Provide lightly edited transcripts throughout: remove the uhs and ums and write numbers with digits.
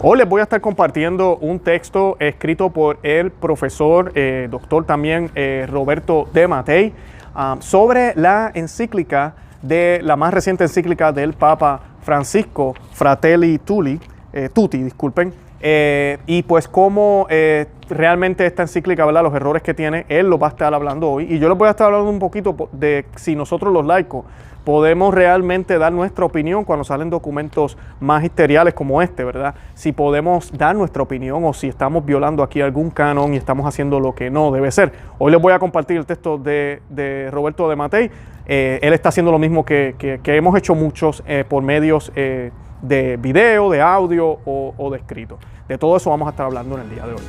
Hoy les voy a estar compartiendo un texto escrito por el profesor, doctor también, Roberto de Mattei, sobre la encíclica la más reciente encíclica del Papa Francisco, Fratelli Tutti, disculpen, y pues cómo realmente esta encíclica, ¿verdad?, los errores que tiene, él los va a estar hablando hoy. Y yo les voy a estar hablando un poquito de si nosotros los laicos podemos realmente dar nuestra opinión cuando salen documentos magisteriales como este, ¿verdad? Si podemos dar nuestra opinión o si estamos violando aquí algún canon y estamos haciendo lo que no debe ser. Hoy les voy a compartir el texto de Roberto de Mattei. Él está haciendo lo mismo que hemos hecho muchos por medios de video, de audio o de escrito. De todo eso vamos a estar hablando en el día de hoy.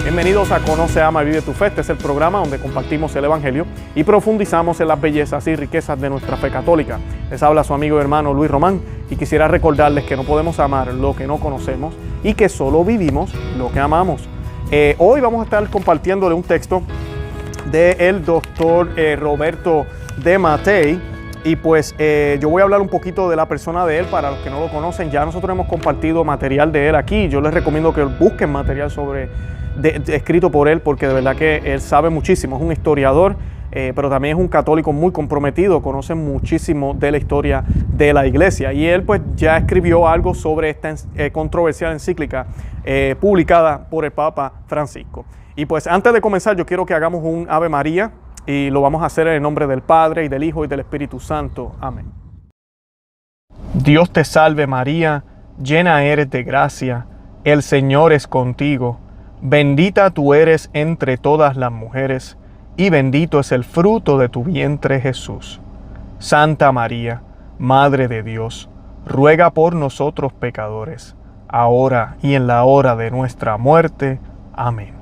Bienvenidos a Conoce, Ama y Vive tu Fe. Este es el programa donde compartimos el Evangelio y profundizamos en las bellezas y riquezas de nuestra fe católica. Les habla su amigo y hermano Luis Román y quisiera recordarles que no podemos amar lo que no conocemos y que solo vivimos lo que amamos. Hoy vamos a estar compartiéndole un texto del doctor Roberto de Mattei. Y pues yo voy a hablar un poquito de la persona de él para los que no lo conocen. Ya nosotros hemos compartido material de él aquí. Yo les recomiendo que busquen material escrito por él, porque de verdad que él sabe muchísimo. Es un historiador, pero también es un católico muy comprometido. Conoce muchísimo de la historia de la iglesia. Y él pues ya escribió algo sobre esta controversial encíclica publicada por el Papa Francisco. Y pues antes de comenzar yo quiero que hagamos un Ave María. Y lo vamos a hacer en el nombre del Padre, y del Hijo, y del Espíritu Santo. Amén. Dios te salve María, llena eres de gracia, el Señor es contigo. Bendita tú eres entre todas las mujeres, y bendito es el fruto de tu vientre Jesús. Santa María, Madre de Dios, ruega por nosotros pecadores, ahora y en la hora de nuestra muerte. Amén.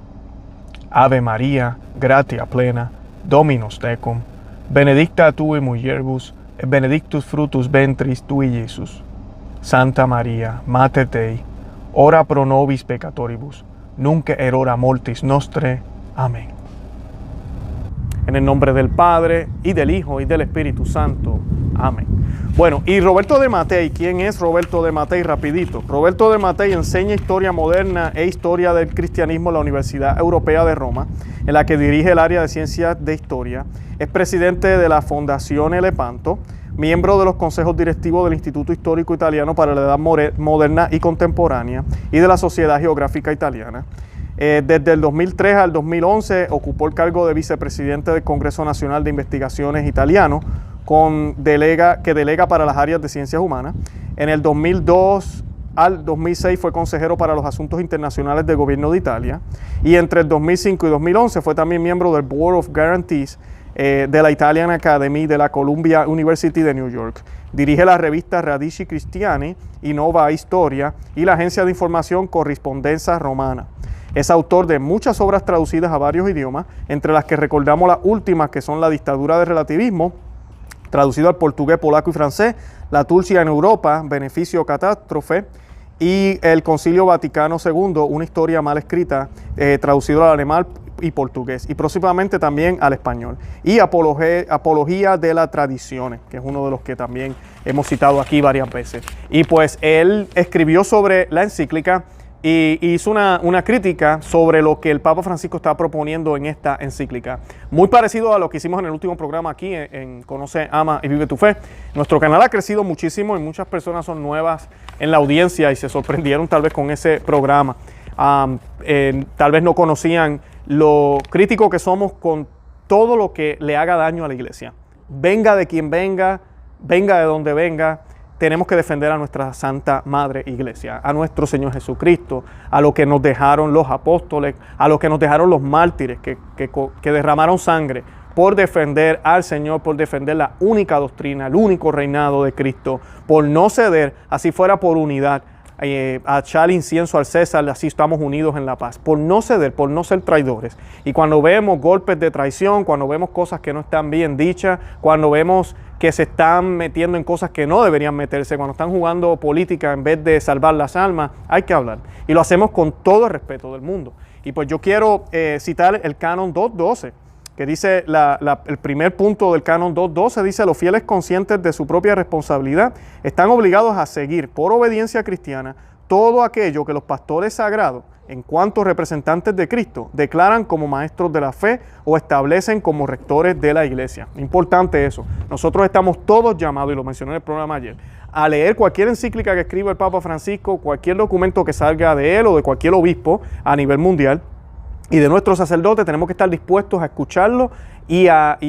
Ave María, gratia plena, Dominus tecum, benedicta tu in mulieribus, et benedictus fructus ventris tui, Iesus. Santa María, Mater Dei, ora pro nobis peccatoribus, nunc et hora mortis nostre. Amén. En el nombre del Padre, y del Hijo, y del Espíritu Santo. Amén. Bueno, y Roberto de Mattei, ¿quién es Roberto de Mattei? Rapidito. Roberto de Mattei enseña historia moderna e historia del cristianismo en la Universidad Europea de Roma, en la que dirige el área de ciencias de historia. Es presidente de la Fundación Elepanto, miembro de los consejos directivos del Instituto Histórico Italiano para la Edad Moderna y Contemporánea y de la Sociedad Geográfica Italiana. Desde el 2003 al 2011 ocupó el cargo de vicepresidente del Congreso Nacional de Investigaciones Italiano, que delega para las áreas de ciencias humanas. En el 2002 al 2006 fue consejero para los asuntos internacionales del gobierno de Italia, y entre el 2005 y 2011 fue también miembro del Board of Guarantees de la Italian Academy de la Columbia University de New York. Dirige la revista Radici Cristiani y Nova Historia y la agencia de información Corrispondenza Romana. Es autor de muchas obras traducidas a varios idiomas, entre las que recordamos las últimas, que son La dictadura del relativismo, traducido al portugués, polaco y francés, La Tulsia en Europa, Beneficio o Catástrofe, y El Concilio Vaticano II, una historia mal escrita, traducido al alemán y portugués, y próximamente también al español. Y Apología de las Tradiciones, que es uno de los que también hemos citado aquí varias veces. Y pues él escribió sobre la encíclica y hizo una crítica sobre lo que el Papa Francisco está proponiendo en esta encíclica. Muy parecido a lo que hicimos en el último programa aquí en Conoce, Ama y Vive tu Fe. Nuestro canal ha crecido muchísimo y muchas personas son nuevas en la audiencia y se sorprendieron tal vez con ese programa. Tal vez no conocían lo crítico que somos con todo lo que le haga daño a la iglesia. Venga de quien venga, venga de donde venga. Tenemos que defender a nuestra Santa Madre Iglesia, a nuestro Señor Jesucristo, a lo que nos dejaron los apóstoles, a lo que nos dejaron los mártires que derramaron sangre por defender al Señor, por defender la única doctrina, el único reinado de Cristo, por no ceder, así fuera por unidad, a echar incienso al César, así estamos unidos en la paz, por no ceder, por no ser traidores. Y cuando vemos golpes de traición, cuando vemos cosas que no están bien dichas, cuando vemos que se están metiendo en cosas que no deberían meterse, cuando están jugando política en vez de salvar las almas, hay que hablar. Y lo hacemos con todo el respeto del mundo. Y pues yo quiero citar el Canon 212, que dice el primer punto del Canon 2.12, dice: los fieles conscientes de su propia responsabilidad están obligados a seguir por obediencia cristiana todo aquello que los pastores sagrados, en cuanto representantes de Cristo, declaran como maestros de la fe o establecen como rectores de la iglesia. Importante eso. Nosotros estamos todos llamados, y lo mencioné en el programa ayer, a leer cualquier encíclica que escriba el Papa Francisco, cualquier documento que salga de él o de cualquier obispo a nivel mundial, y de nuestros sacerdotes tenemos que estar dispuestos a escucharlo y a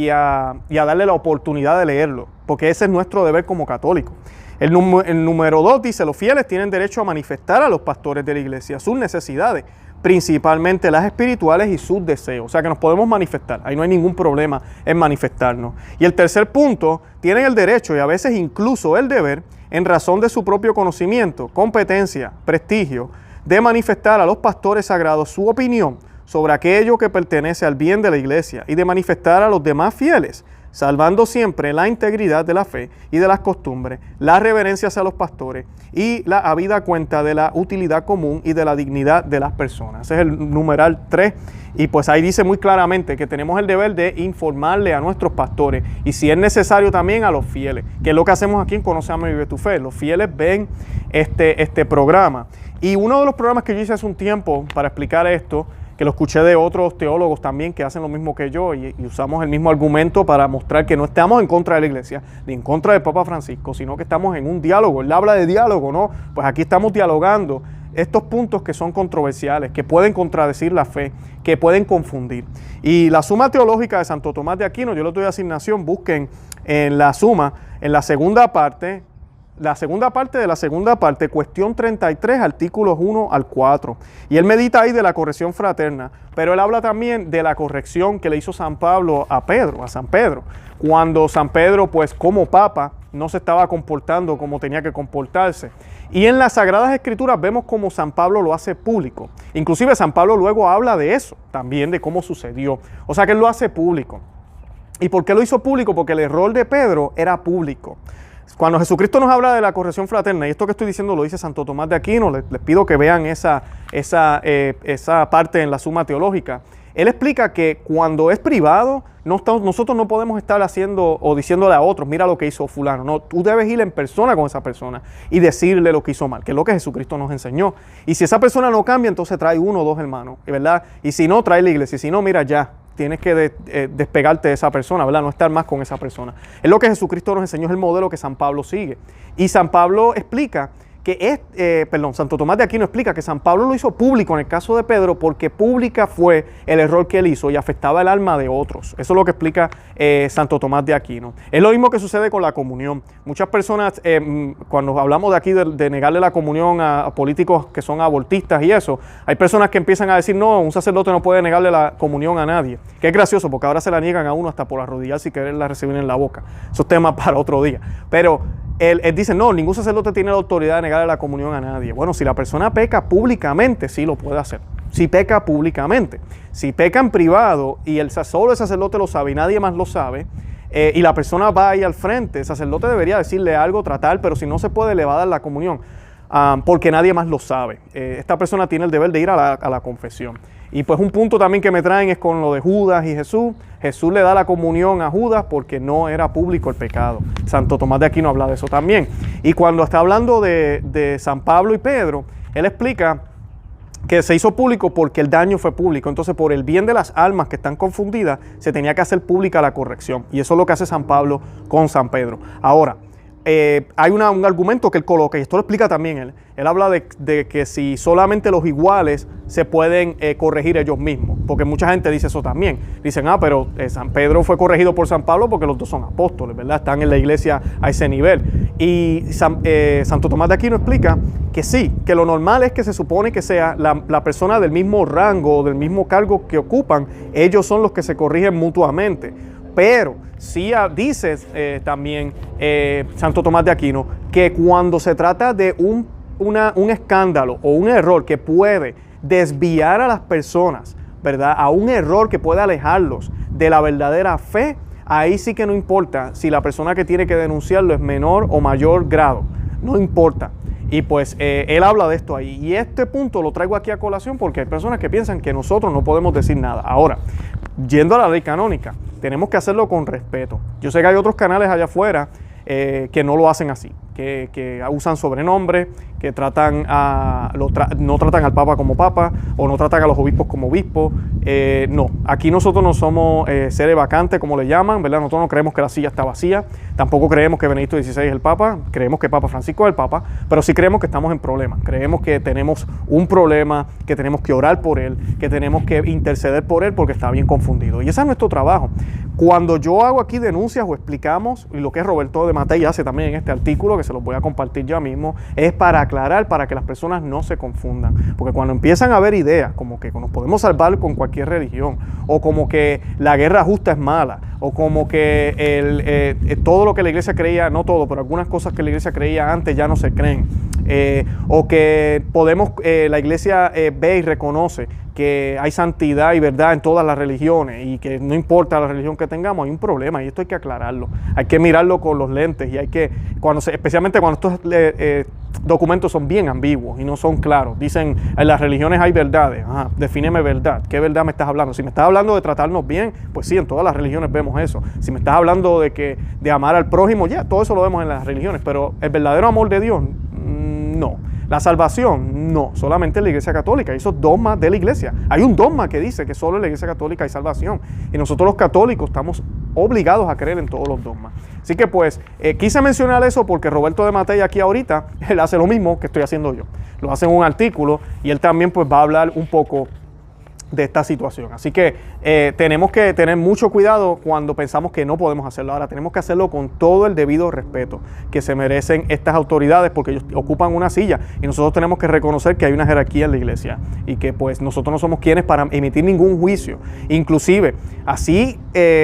darle la oportunidad de leerlo, porque ese es nuestro deber como católicos. El número 2 dice: los fieles tienen derecho a manifestar a los pastores de la iglesia sus necesidades, principalmente las espirituales y sus deseos. O sea que nos podemos manifestar, ahí no hay ningún problema en manifestarnos. Y el tercer punto: tienen el derecho y a veces incluso el deber, en razón de su propio conocimiento, competencia, prestigio, de manifestar a los pastores sagrados su opinión sobre aquello que pertenece al bien de la iglesia y de manifestar a los demás fieles, salvando siempre la integridad de la fe y de las costumbres, la reverencia hacia los pastores y la habida cuenta de la utilidad común y de la dignidad de las personas. Ese es el numeral 3, y pues ahí dice muy claramente que tenemos el deber de informarle a nuestros pastores y, si es necesario, también a los fieles, que es lo que hacemos aquí en Conoce, Ama y Vive tu Fe. Los fieles ven este programa, y uno de los programas que yo hice hace un tiempo para explicar esto, que lo escuché de otros teólogos también que hacen lo mismo que yo, y usamos el mismo argumento para mostrar que no estamos en contra de la iglesia, ni en contra del Papa Francisco, sino que estamos en un diálogo. Él habla de diálogo, ¿no? Pues aquí estamos dialogando estos puntos que son controversiales, que pueden contradecir la fe, que pueden confundir. Y la Suma Teológica de Santo Tomás de Aquino, yo le doy asignación, busquen en la Suma, en la segunda parte de la segunda parte, cuestión 33, artículos 1 al 4. Y él medita ahí de la corrección fraterna, pero él habla también de la corrección que le hizo San Pablo a San Pedro, cuando San Pedro, pues como papa, no se estaba comportando como tenía que comportarse. Y en las Sagradas Escrituras vemos cómo San Pablo lo hace público. Inclusive San Pablo luego habla de eso, también de cómo sucedió. O sea que él lo hace público. ¿Y por qué lo hizo público? Porque el error de Pedro era público. Cuando Jesucristo nos habla de la corrección fraterna, y esto que estoy diciendo lo dice Santo Tomás de Aquino, les pido que vean esa parte en la Suma Teológica. Él explica que cuando es privado, nosotros no podemos estar haciendo o diciéndole a otros: mira lo que hizo fulano. No, tú debes ir en persona con esa persona y decirle lo que hizo mal, que es lo que Jesucristo nos enseñó. Y si esa persona no cambia, entonces trae uno o dos hermanos, ¿verdad? Y si no, trae la iglesia. Y si no, mira, ya tienes que despegarte de esa persona, ¿verdad? No estar más con esa persona. Es lo que Jesucristo nos enseñó, es el modelo que San Pablo sigue. Y San Pablo explica que Santo Tomás de Aquino explica que San Pablo lo hizo público en el caso de Pedro porque pública fue el error que él hizo y afectaba el alma de otros. Eso es lo que explica Santo Tomás de Aquino. Es lo mismo que sucede con la comunión. Muchas personas, cuando hablamos de aquí de negarle la comunión a políticos que son abortistas y eso, hay personas que empiezan a decir: no, un sacerdote no puede negarle la comunión a nadie. Que es gracioso porque ahora se la niegan a uno hasta por arrodillarse y quererla recibir en la boca. Eso es tema para otro día. Pero él dice: no, ningún sacerdote tiene la autoridad de negarle la comunión a nadie. Bueno, si la persona peca públicamente, sí lo puede hacer. Si peca públicamente. Si peca en privado y solo el sacerdote lo sabe y nadie más lo sabe, y la persona va ahí al frente, el sacerdote debería decirle algo, tratar, pero si no se puede, le va a dar la comunión, porque nadie más lo sabe. Esta persona tiene el deber de ir a la confesión. Y pues un punto también que me traen es con lo de Judas y Jesús. Jesús le da la comunión a Judas porque no era público el pecado. Santo Tomás de Aquino habla de eso también. Y cuando está hablando de San Pablo y Pedro, él explica que se hizo público porque el daño fue público. Entonces, por el bien de las almas que están confundidas, se tenía que hacer pública la corrección. Y eso es lo que hace San Pablo con San Pedro. Ahora, hay un argumento que él coloca, y esto lo explica también él. Él habla de que si solamente los iguales se pueden corregir ellos mismos, porque mucha gente dice eso también. Dicen: pero San Pedro fue corregido por San Pablo porque los dos son apóstoles, ¿verdad? Están en la iglesia a ese nivel. Y Santo Tomás de Aquino explica que sí, que lo normal es que se supone que sea la persona del mismo rango o del mismo cargo que ocupan, ellos son los que se corrigen mutuamente. Pero sí dice también Santo Tomás de Aquino que cuando se trata de un escándalo o un error que puede desviar a las personas, ¿verdad?, a un error que puede alejarlos de la verdadera fe, ahí sí que no importa si la persona que tiene que denunciarlo es menor o mayor grado, no importa. Y pues él habla de esto ahí. Y este punto lo traigo aquí a colación porque hay personas que piensan que nosotros no podemos decir nada. Ahora, yendo a la ley canónica, tenemos que hacerlo con respeto. Yo sé que hay otros canales allá afuera que no lo hacen así, que usan sobrenombres, que no tratan al Papa como Papa o no tratan a los obispos como obispos. No, aquí nosotros no somos seres vacantes, como le llaman, ¿verdad? Nosotros no creemos que la silla está vacía, tampoco creemos que Benedicto XVI es el Papa, creemos que Papa Francisco es el Papa, pero sí creemos que estamos en problemas, creemos que tenemos un problema, que tenemos que orar por él, que tenemos que interceder por él porque está bien confundido. Y ese es nuestro trabajo. Cuando yo hago aquí denuncias o explicamos, y lo que Roberto de Mattei hace también en este artículo, que se los voy a compartir ya mismo, es para aclarar, para que las personas no se confundan. Porque cuando empiezan a haber ideas, como que nos podemos salvar con cualquier religión, o como que la guerra justa es mala, o como que todo lo que la iglesia creía, no todo, pero algunas cosas que la iglesia creía antes ya no se creen, o que la iglesia ve y reconoce que hay santidad y verdad en todas las religiones y que no importa la religión que tengamos, hay un problema y esto hay que aclararlo. Hay que mirarlo con los lentes y hay que, especialmente cuando estos documentos son bien ambiguos y no son claros. Dicen, en las religiones hay verdades. Ajá, defíneme verdad. ¿Qué verdad me estás hablando? Si me estás hablando de tratarnos bien, pues sí, en todas las religiones vemos eso. Si me estás hablando de amar al prójimo, ya, todo eso lo vemos en las religiones. Pero el verdadero amor de Dios, no. La salvación, no, solamente en la Iglesia Católica, esos dogmas de la Iglesia. Hay un dogma que dice que solo en la Iglesia Católica hay salvación y nosotros los católicos estamos obligados a creer en todos los dogmas. Así que pues quise mencionar eso porque Roberto de Mattei aquí ahorita, él hace lo mismo que estoy haciendo yo. Lo hace en un artículo y él también pues va a hablar un poco de esta situación. Así que tenemos que tener mucho cuidado cuando pensamos que no podemos hacerlo. Ahora tenemos que hacerlo con todo el debido respeto que se merecen estas autoridades porque ellos ocupan una silla y nosotros tenemos que reconocer que hay una jerarquía en la iglesia y que pues nosotros no somos quienes para emitir ningún juicio. Inclusive, así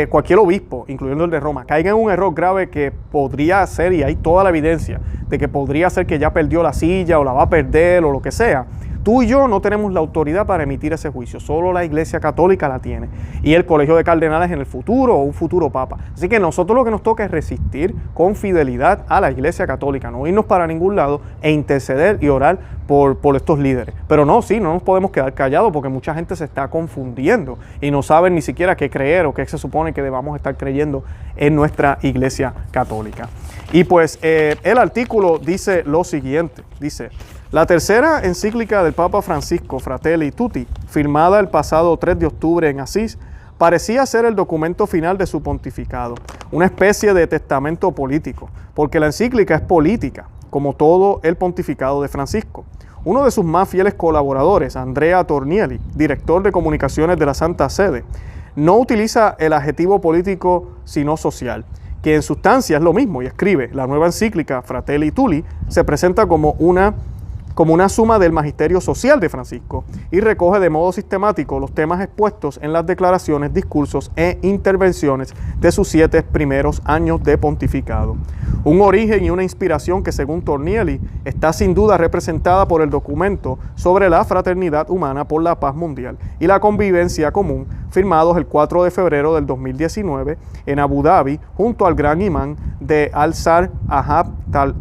cualquier obispo, incluyendo el de Roma, caiga en un error grave que podría ser, y hay toda la evidencia de que podría ser que ya perdió la silla o la va a perder o lo que sea. Tú y yo no tenemos la autoridad para emitir ese juicio, solo la Iglesia Católica la tiene y el Colegio de Cardenales en el futuro o un futuro Papa. Así que nosotros lo que nos toca es resistir con fidelidad a la Iglesia Católica, no irnos para ningún lado e interceder y orar por estos líderes. Pero no nos podemos quedar callados porque mucha gente se está confundiendo y no saben ni siquiera qué creer o qué se supone que debamos estar creyendo en nuestra Iglesia Católica. Y pues el artículo dice lo siguiente, dice: la tercera encíclica del Papa Francisco, Fratelli Tutti, firmada el pasado 3 de octubre en Asís, parecía ser el documento final de su pontificado, una especie de testamento político, porque la encíclica es política, como todo el pontificado de Francisco. Uno de sus más fieles colaboradores, Andrea Tornielli, director de comunicaciones de la Santa Sede, no utiliza el adjetivo político sino social, que en sustancia es lo mismo, y escribe: la nueva encíclica Fratelli Tutti se presenta como una suma del magisterio social de Francisco y recoge de modo sistemático los temas expuestos en las declaraciones, discursos e intervenciones de sus 7 primeros años de pontificado. Un origen y una inspiración que, según Tornielli, está sin duda representada por el documento sobre la fraternidad humana por la paz mundial y la convivencia común, firmados el 4 de febrero del 2019 en Abu Dhabi junto al gran imán de Al-Azhar Ahmad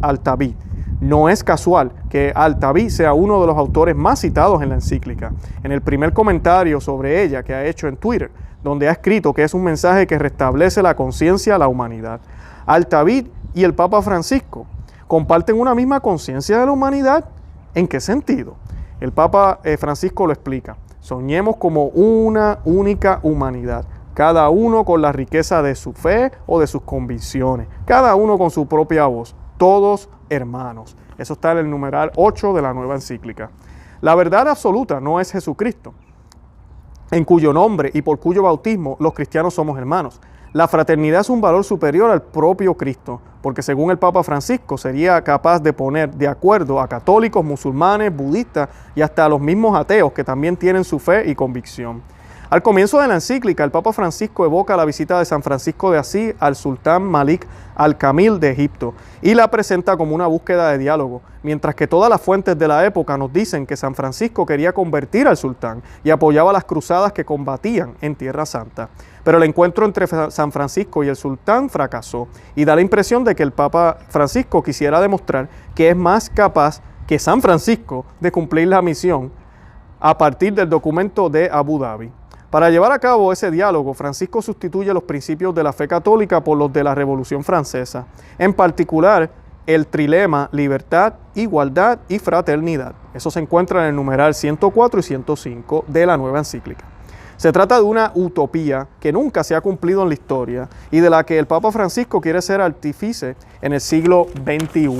Al-Tabi. No es casual que Al-Tabi sea uno de los autores más citados en la encíclica. En el primer comentario sobre ella que ha hecho en Twitter, donde ha escrito que es un mensaje que restablece la conciencia a la humanidad. Al-Tabi y el Papa Francisco comparten una misma conciencia de la humanidad. ¿En qué sentido? El Papa Francisco lo explica: soñemos como una única humanidad, cada uno con la riqueza de su fe o de sus convicciones, cada uno con su propia voz, todos hermanos. Eso está en el numeral 8 de la nueva encíclica. La verdad absoluta no es Jesucristo, en cuyo nombre y por cuyo bautismo los cristianos somos hermanos. La fraternidad es un valor superior al propio Cristo, porque según el Papa Francisco sería capaz de poner de acuerdo a católicos, musulmanes, budistas y hasta a los mismos ateos que también tienen su fe y convicción. Al comienzo de la encíclica, el Papa Francisco evoca la visita de San Francisco de Asís al sultán Malik al-Kamil de Egipto y la presenta como una búsqueda de diálogo, mientras que todas las fuentes de la época nos dicen que San Francisco quería convertir al sultán y apoyaba las cruzadas que combatían en Tierra Santa. Pero el encuentro entre San Francisco y el sultán fracasó y da la impresión de que el Papa Francisco quisiera demostrar que es más capaz que San Francisco de cumplir la misión a partir del documento de Abu Dhabi. Para llevar a cabo ese diálogo, Francisco sustituye los principios de la fe católica por los de la Revolución Francesa, en particular el trilema libertad, igualdad y fraternidad. Eso se encuentra en el numeral 104 y 105 de la nueva encíclica. Se trata de una utopía que nunca se ha cumplido en la historia y de la que el Papa Francisco quiere ser artífice en el siglo XXI.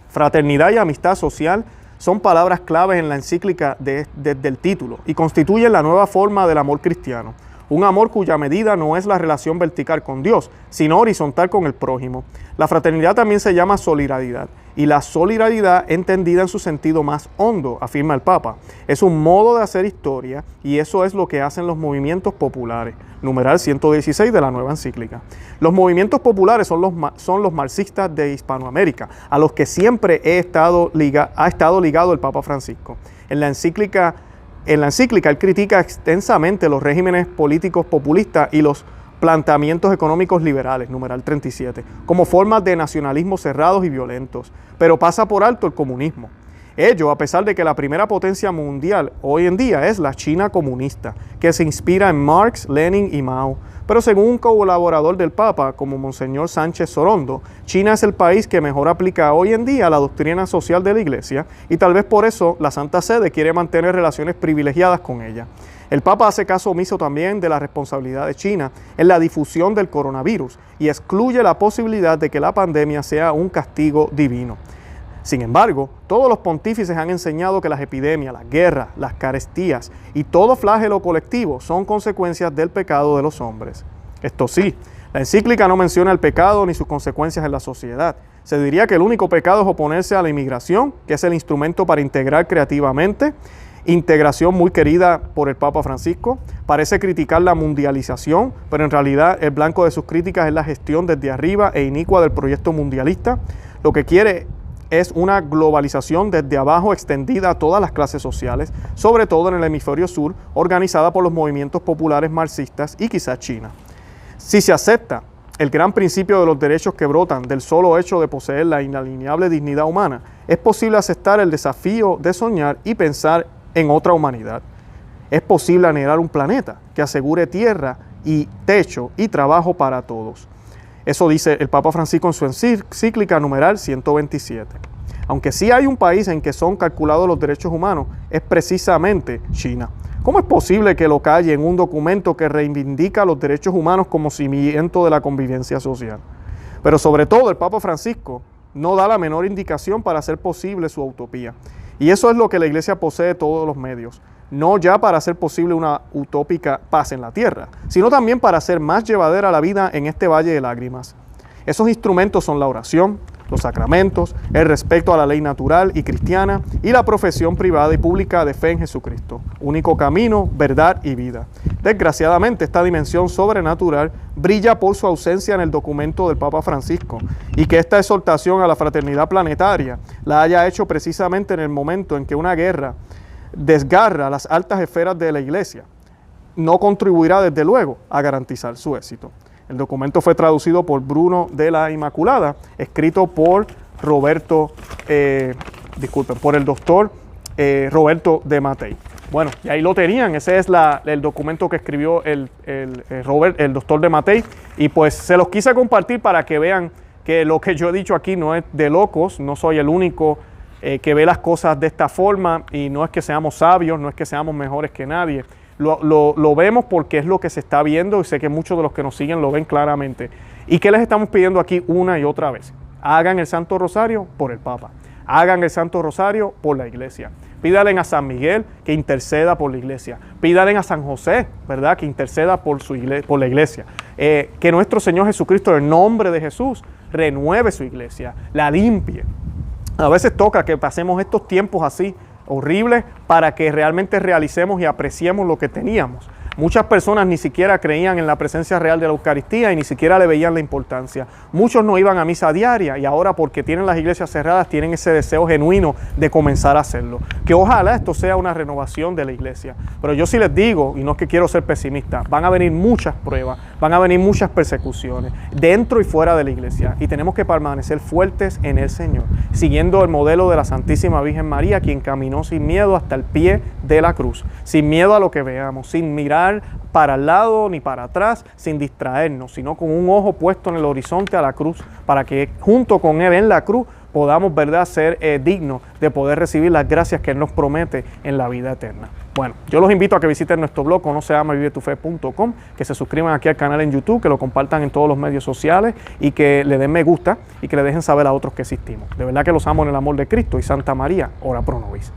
Fraternidad y amistad social son palabras claves en la encíclica desde el título y constituyen la nueva forma del amor cristiano. Un amor cuya medida no es la relación vertical con Dios, sino horizontal con el prójimo. La fraternidad también se llama solidaridad, y la solidaridad entendida en su sentido más hondo, afirma el Papa, es un modo de hacer historia y eso es lo que hacen los movimientos populares. Numeral 116 de la nueva encíclica. Los movimientos populares son los marxistas de Hispanoamérica, a los que siempre ha estado ligado el Papa Francisco. En la encíclica, él critica extensamente los regímenes políticos populistas y los planteamientos económicos liberales, numeral 37, como formas de nacionalismo cerrados y violentos, pero pasa por alto el comunismo. Ello a pesar de que la primera potencia mundial hoy en día es la China comunista, que se inspira en Marx, Lenin y Mao. Pero según un colaborador del Papa, como Monseñor Sánchez Sorondo, China es el país que mejor aplica hoy en día la doctrina social de la Iglesia y tal vez por eso la Santa Sede quiere mantener relaciones privilegiadas con ella. El Papa hace caso omiso también de la responsabilidad de China en la difusión del coronavirus y excluye la posibilidad de que la pandemia sea un castigo divino. Sin embargo, todos los pontífices han enseñado que las epidemias, las guerras, las carestías y todo flagelo colectivo son consecuencias del pecado de los hombres. Esto sí, la encíclica no menciona el pecado ni sus consecuencias en la sociedad. Se diría que el único pecado es oponerse a la inmigración, que es el instrumento para integrar creativamente, integración muy querida por el Papa Francisco. Parece criticar la mundialización, pero en realidad el blanco de sus críticas es la gestión desde arriba e inicua del proyecto mundialista. Lo que quiere es una globalización desde abajo extendida a todas las clases sociales, sobre todo en el hemisferio sur, organizada por los movimientos populares marxistas y quizás China. Si se acepta el gran principio de los derechos que brotan del solo hecho de poseer la inalienable dignidad humana, es posible aceptar el desafío de soñar y pensar en otra humanidad. Es posible anhelar un planeta que asegure tierra y techo y trabajo para todos. Eso dice el Papa Francisco en su encíclica numeral 127. Aunque sí hay un país en que son calculados los derechos humanos, es precisamente China. ¿Cómo es posible que lo calle en un documento que reivindica los derechos humanos como cimiento de la convivencia social? Pero sobre todo el Papa Francisco no da la menor indicación para hacer posible su utopía. Y eso es lo que la Iglesia posee todos los medios. No ya para hacer posible una utópica paz en la tierra, sino también para hacer más llevadera la vida en este valle de lágrimas. Esos instrumentos son la oración, los sacramentos, el respeto a la ley natural y cristiana y la profesión privada y pública de fe en Jesucristo, único camino, verdad y vida. Desgraciadamente, esta dimensión sobrenatural brilla por su ausencia en el documento del Papa Francisco y que esta exhortación a la fraternidad planetaria la haya hecho precisamente en el momento en que una guerra desgarra las altas esferas de la Iglesia, no contribuirá desde luego a garantizar su éxito. El documento fue traducido por Bruno de la Inmaculada, escrito por por el doctor Roberto de Matei. Bueno, y ahí lo tenían, ese es el documento que escribió el doctor de Matei, y pues se los quise compartir para que vean que lo que yo he dicho aquí no es de locos, no soy el único que ve las cosas de esta forma, y no es que seamos sabios, no es que seamos mejores que nadie. Lo vemos porque es lo que se está viendo y sé que muchos de los que nos siguen lo ven claramente. ¿Y qué les estamos pidiendo aquí una y otra vez? Hagan el Santo Rosario por el Papa. Hagan el Santo Rosario por la Iglesia. Pídalen a San Miguel que interceda por la Iglesia. Pídalen a San José, ¿verdad?, que interceda por la Iglesia. Que nuestro Señor Jesucristo, en el nombre de Jesús, renueve su Iglesia, la limpie. A veces toca que pasemos estos tiempos así horribles para que realmente realicemos y apreciemos lo que teníamos. Muchas personas ni siquiera creían en la presencia real de la Eucaristía y ni siquiera le veían la importancia. Muchos no iban a misa diaria y ahora, porque tienen las iglesias cerradas, tienen ese deseo genuino de comenzar a hacerlo. Que ojalá esto sea una renovación de la iglesia. Pero yo sí les digo, y no es que quiero ser pesimista, van a venir muchas pruebas, van a venir muchas persecuciones, dentro y fuera de la iglesia. Y tenemos que permanecer fuertes en el Señor, siguiendo el modelo de la Santísima Virgen María, quien caminó sin miedo hasta el pie de la cruz, sin miedo a lo que veamos, sin mirar para el lado ni para atrás, sin distraernos, sino con un ojo puesto en el horizonte a la cruz, para que junto con Él en la cruz podamos, ¿verdad?, ser dignos de poder recibir las gracias que Él nos promete en la vida eterna. Bueno, yo los invito a que visiten nuestro blog conoceamavivetufe.com, que se suscriban aquí al canal en YouTube, que lo compartan en todos los medios sociales y que le den me gusta y que le dejen saber a otros que existimos. De verdad que los amo en el amor de Cristo, y Santa María, ora pro nobis.